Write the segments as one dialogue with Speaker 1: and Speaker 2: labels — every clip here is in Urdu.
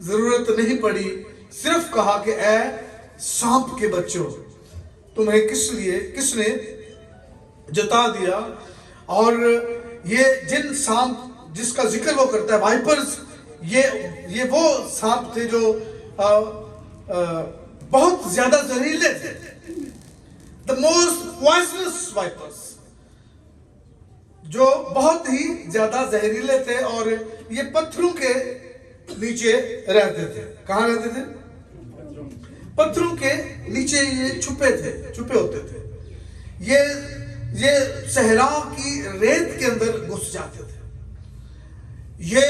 Speaker 1: ضرورت نہیں پڑی، صرف کہا کہ اے سانپ کے بچوں تمہیں کس نے جتا دیا. اور یہ جن سانپ جس کا ذکر وہ کرتا ہے، وائپرز، یہ وہ سانپ تھے جو بہت زیادہ زہریلے تھے. the most poisonous vipers، جو بہت ہی زیادہ زہریلے تھے، اور یہ پتھروں کے نیچے رہتے تھے. کہاں رہتے تھے؟ پتھروں کے نیچے یہ چھپے ہوتے تھے. یہ صحرا کی ریت کے اندر گھس جاتے تھے. یہ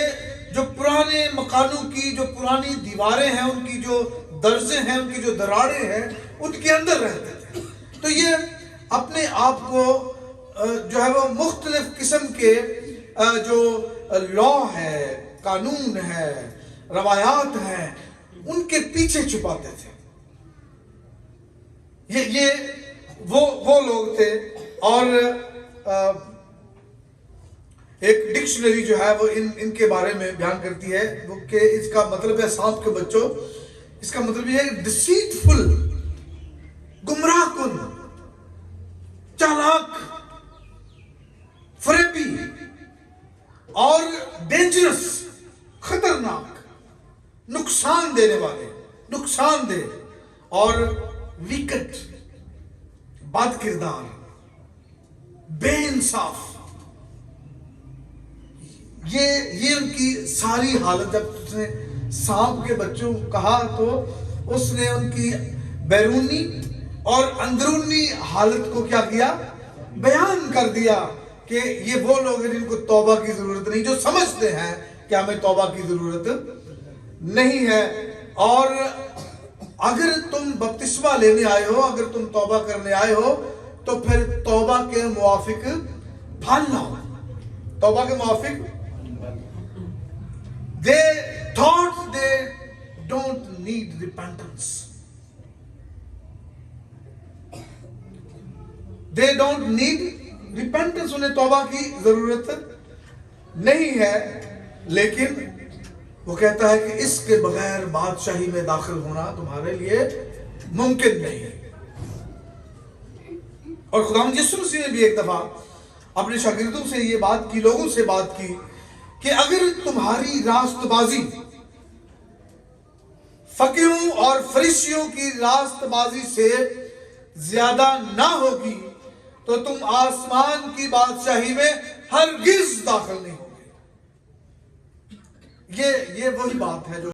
Speaker 1: جو پرانے مکانوں کی جو پرانی دیواریں ہیں، ان کی جو درزیں ہیں، ان کی جو دراڑیں ہیں، ان کے اندر رہتے تھے. تو یہ اپنے آپ کو جو ہے وہ مختلف قسم کے جو لا ہے، قانون ہے، روایات ہیں، ان کے پیچھے چھپاتے تھے. یہ وہ لوگ تھے. اور ایک ڈکشنری جو ہے وہ ان کے بارے میں بیان کرتی ہے کہ اس کا مطلب ہے سانپ کے بچوں، اس کا مطلب یہ ہے ڈسیٹفل، گمراہ کن، چالاک، فریبی اور ڈینجرس، خطرناک، نقصان دینے والے، نقصان دہ اور ویکٹ، بد کردار، بے انصاف. یہ ان کی ساری حالت. جب اس نے سانپ کے بچوں کہا تو اس نے ان کی بیرونی اور اندرونی حالت کو کیا کیا؟ بیان کر دیا کہ یہ وہ لوگ ہیں جن کو توبہ کی ضرورت نہیں، جو سمجھتے ہیں کہ ہمیں توبہ کی ضرورت نہیں ہے. اور اگر تم بپتسمہ لینے آئے ہو، اگر تم توبہ کرنے آئے ہو، تو پھر توبہ کے موافق پھل لاؤ. توبہ کے موافق. They thought they don't need repentance. They don't need repentance. انہیں توبہ کی ضرورت نہیں ہے. لیکن وہ کہتا ہے کہ اس کے بغیر بادشاہی میں داخل ہونا تمہارے لیے ممکن نہیں. اور خداوند یسوع مسیح نے بھی ایک دفعہ اپنے شاگردوں سے یہ بات کی، لوگوں سے بات کی کہ اگر تمہاری راست بازی فقیہوں اور فریسیوں کی راست بازی سے زیادہ نہ ہوگی تو تم آسمان کی بادشاہی میں ہرگز داخل نہیں ہوگے. یہ وہی بات ہے جو